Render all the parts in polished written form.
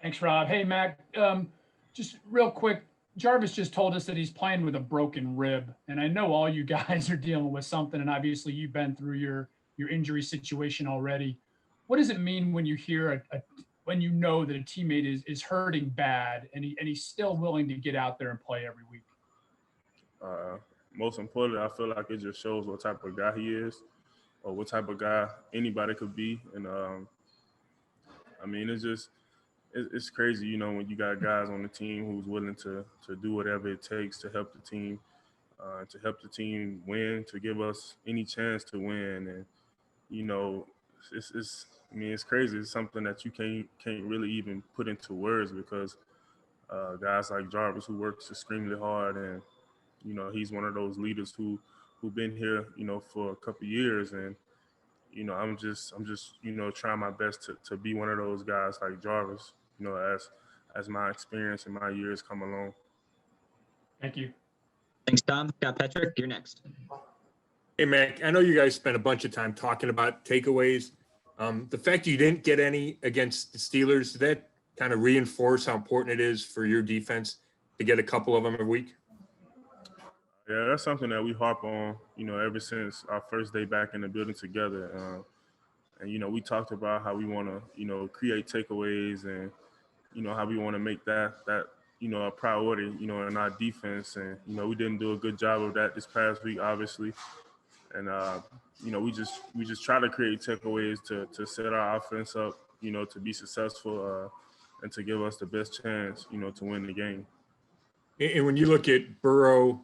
Thanks, Rob. Hey, Mac. Just real quick, Jarvis just told us that he's playing with a broken rib, and I know all you guys are dealing with something, and obviously you've been through your injury situation already. What does it mean when you hear when you know that a teammate is hurting bad and he's still willing to get out there and play every week? Uh, Most importantly, I feel like it just shows what type of guy he is, or what type of guy anybody could be. And I mean, it's crazy, when you got guys on the team who's willing to do whatever it takes to help the team, win, to give us any chance to win. And you know, it's I mean, it's crazy. It's something that you can't really even put into words because guys like Jarvis, who works extremely hard, and he's one of those leaders who've been here, for a couple of years. And I'm just trying my best to be one of those guys like Jarvis, as my experience and my years come along. Thank you. Thanks, Tom. Scott Petrick, you're next. Hey, Mac, I know you guys spent a bunch of time talking about takeaways. The fact you didn't get any against the Steelers, did that kind of reinforce how important it is for your defense to get a couple of them a week? Yeah, that's something that we harp on, ever since our first day back in the building together. And we talked about how we want to, create takeaways, and how we want to make that a priority, in our defense. And we didn't do a good job of that this past week, obviously. And we just try to create takeaways to set our offense up, to be successful, and to give us the best chance, to win the game. And when you look at Burrow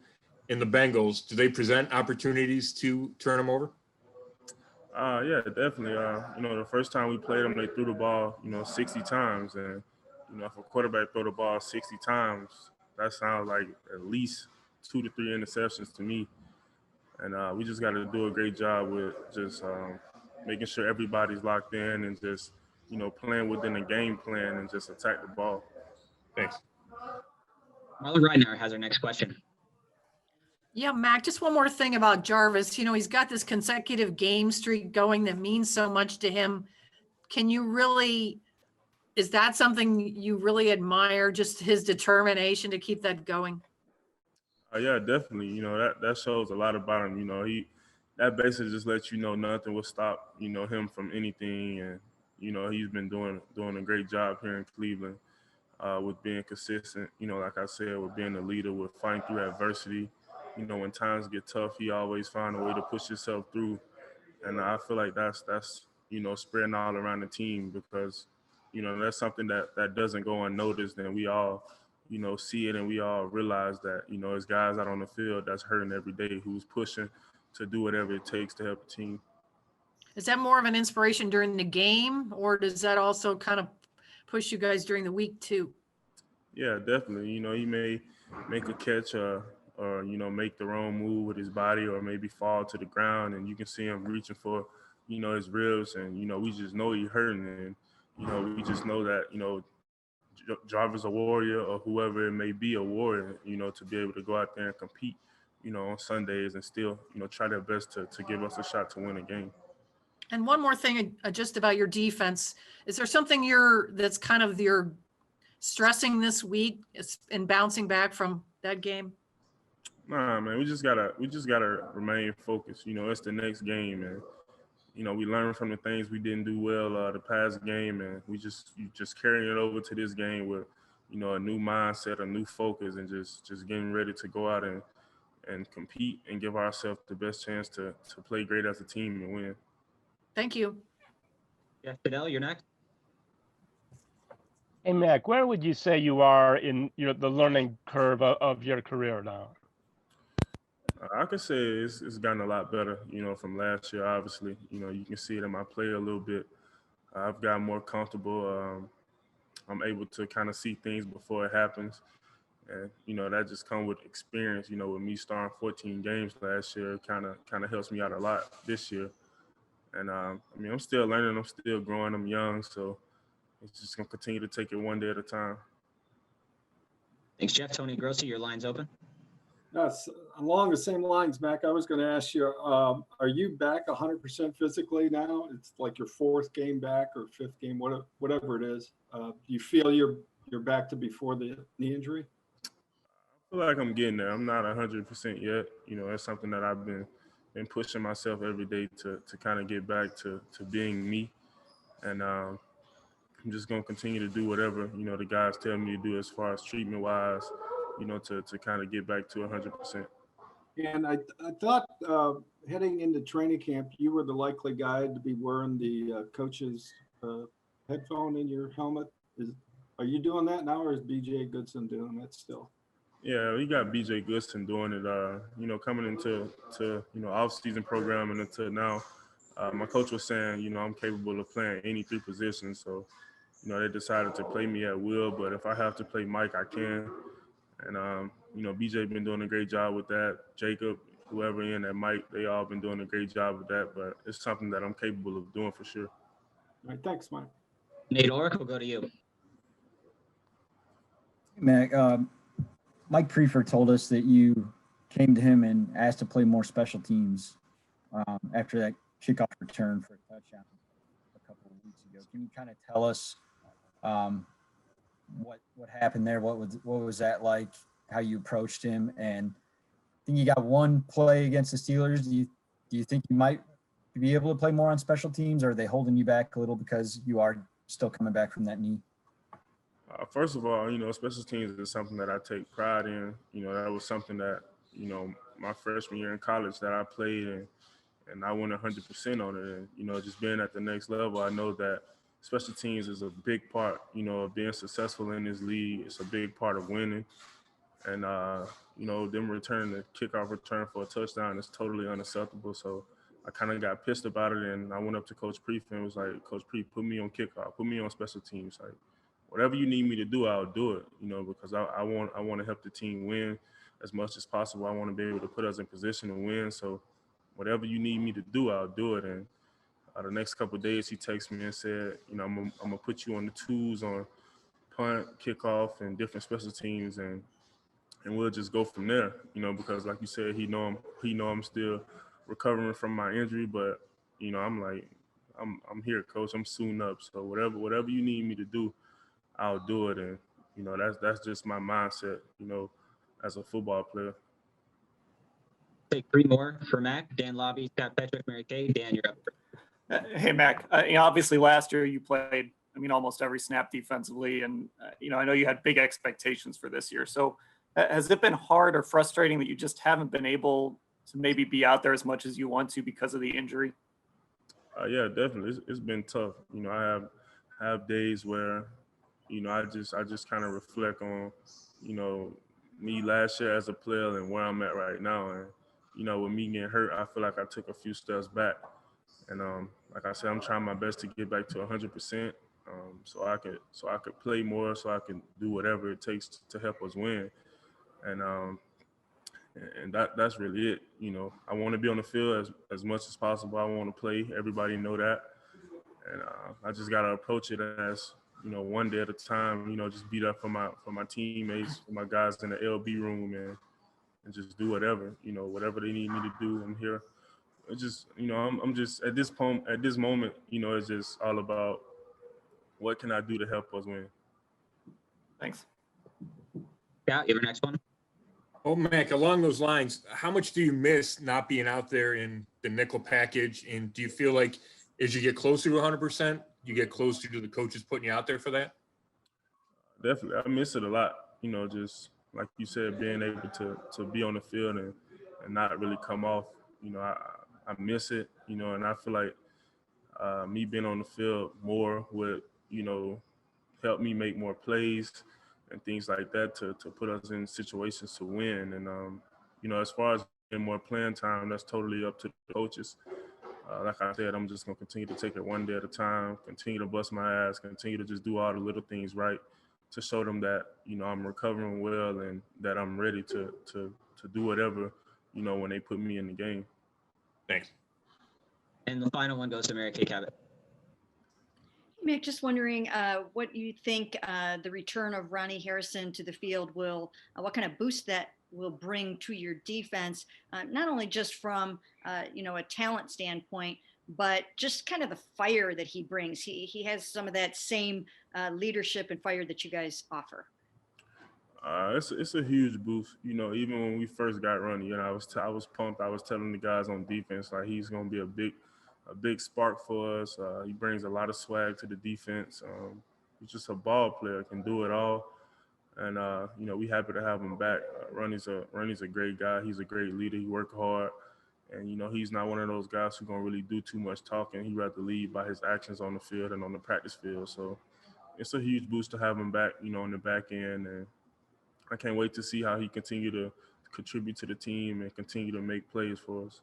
and the Bengals, do they present opportunities to turn them over? Yeah, definitely. The first time we played them, they threw the ball, 60 times. And, if a quarterback throw the ball 60 times, that sounds like at least 2 to 3 interceptions to me. And we just got to do a great job with just making sure everybody's locked in and just, playing within the game plan and just attack the ball. Thanks. Marla Reidner has our next question. Yeah, Mac, just one more thing about Jarvis. He's got this consecutive game streak going that means so much to him. Is that something you really admire, just his determination to keep that going? Yeah, definitely. That shows a lot about him. That basically just lets you know nothing will stop, him from anything. And, he's been doing a great job here in Cleveland with being consistent, like I said, with being a leader, with fighting through adversity. When times get tough, he always find a way to push himself through. And I feel like that's spreading all around the team because, that's something that doesn't go unnoticed. And we all, see it, and we all realize that, it's guys out on the field that's hurting every day, who's pushing to do whatever it takes to help the team. Is that more of an inspiration during the game, or does that also kind of push you guys during the week too? Yeah, definitely. He may make a catch or make the wrong move with his body, or maybe fall to the ground, and you can see him reaching for, his ribs, and, we just know he's hurting. And, we just know that, Jarvis a warrior, or whoever it may be a warrior, to be able to go out there and compete, on Sundays and still, try their best to give us a shot to win a game. And one more thing, just about your defense. Is there something that's kind of you're stressing this week in bouncing back from that game? Nah, man, we just gotta remain focused. It's the next game, and we learned from the things we didn't do well the past game, and you just carrying it over to this game with a new mindset, a new focus, and just getting ready to go out and compete and give ourselves the best chance to play great as a team and win. Thank you. Jeff Fidel, you're next. Hey, Mac, where would you say you are in the learning curve of your career now? I could say it's gotten a lot better, from last year, obviously. You can see it in my play a little bit. I've gotten more comfortable. I'm able to kind of see things before it happens. And, that just comes with experience. With me starting 14 games last year, kind of helps me out a lot this year. And, I'm still learning. I'm still growing. I'm young. So it's just going to continue to take it one day at a time. Thanks, Jeff. Tony Grossi, your line's open. Yes, along the same lines, Mac, I was going to ask you, are you back 100% physically now? It's like your 4th game back or 5th game, whatever it is. Do you feel you're back to before the knee injury? I feel like I'm getting there. I'm not 100% yet. You know, that's something that I've been pushing myself every day to kind of get back to being me. And I'm just going to continue to do whatever, you know, the guys tell me to do as far as treatment wise, you know, to kind of get back to 100%. And I thought heading into training camp, you were the likely guy to be wearing the coach's headphone in your helmet. Are you doing that now, or is BJ Goodson doing that still? Yeah, we got BJ Goodson doing it. You know, coming into you know, off-season program and until now, my coach was saying, you know, I'm capable of playing any 3 positions. So, you know, they decided to play me at will. But if I have to play Mike, I can. And you know, BJ been doing a great job with that. Jacob, whoever in at Mike, they all been doing a great job with that. But it's something that I'm capable of doing for sure. All right, thanks, Mike. Nate Orrick, we'll go to you. Mac, Mike Prefer told us that you came to him and asked to play more special teams after that kickoff return for a touchdown a couple of weeks ago. Can you kind of tell us what happened there? What was that like? How you approached him? And I think you got one play against the Steelers. Do you think you might be able to play more on special teams, or are they holding you back a little because you are still coming back from that knee? First of all, you know, special teams is something that I take pride in. You know, that was something that, you know, my freshman year in college that I played and I went 100% on it. And, you know, just being at the next level, I know that special teams is a big part, you know, of being successful in this league. It's a big part of winning. And, you know, them returning the kickoff return for a touchdown is totally unacceptable. So I kind of got pissed about it. And I went up to Coach Preef and was like, Coach Preef, put me on kickoff, put me on special teams. Like, whatever you need me to do, I'll do it, you know, because I want to help the team win as much as possible. I want to be able to put us in position to win. So whatever you need me to do, I'll do it. And the next couple of days, he texted me and said, you know, I'm going to put you on the twos on punt, kickoff, and different special teams, and we'll just go from there, you know, because like you said, he know I'm still recovering from my injury, but, you know, I'm like, I'm here, Coach. I'm soon up. So whatever you need me to do, I'll do it. And, you know, that's just my mindset, you know, as a football player. Take 3 more for Mac. Dan Lobby, Scott Petrick, Mary Kay. Dan, you're up. Hey, Mac. You know, obviously last year you played, I mean, almost every snap defensively. And, you know, I know you had big expectations for this year. So has it been hard or frustrating that you just haven't been able to maybe be out there as much as you want to because of the injury? Yeah, definitely. It's been tough. You know, I have days where, you know, I just kind of reflect on, you know, me last year as a player and where I'm at right now. And, you know, with me getting hurt, I feel like I took a few steps back. And like I said, I'm trying my best to get back to 100%, so I could play more, so I can do whatever it takes to help us win. And that's really it. You know, I want to be on the field as much as possible. I want to play. Everybody know that. And I just got to approach it as, you know, one day at a time, you know, just be there for my teammates, for my guys in the LB room, and just do whatever, you know, whatever they need me to do. I'm here. It's just, you know, I'm just at this moment, you know, it's just all about what can I do to help us win. Thanks. Yeah, you have your next one. Oh, Mac, along those lines, how much do you miss not being out there in the nickel package? And do you feel like as you get closer to 100%, you get closer to the coaches putting you out there for that? Definitely. I miss it a lot. You know, just like you said, being able to be on the field and not really come off. You know, I miss it, you know, and I feel like me being on the field more would, you know, help me make more plays and things like that to put us in situations to win. And, you know, as far as getting more playing time, that's totally up to the coaches. Like I said, I'm just going to continue to take it one day at a time, continue to bust my ass, continue to just do all the little things right to show them that, you know, I'm recovering well and that I'm ready to do whatever, you know, when they put me in the game. Thanks. And the final one goes to Mary Kay Cabot. Mick, just wondering what you think the return of Ronnie Harrison to the field will, what kind of boost that will bring to your defense, not only just from, you know, a talent standpoint, but just kind of the fire that he brings. He has some of that same leadership and fire that you guys offer. It's a huge boost. You know, even when we first got Ronnie, you know, I was pumped. I was telling the guys on defense like he's gonna be a big spark for us. He brings a lot of swag to the defense. He's just a ball player, can do it all. And you know, we happy to have him back. Ronnie's a great guy. He's a great leader. He worked hard, and you know, he's not one of those guys who's gonna really do too much talking. He'd rather lead by his actions on the field and on the practice field. So it's a huge boost to have him back. You know, on the back end, and I can't wait to see how he continue to contribute to the team and continue to make plays for us.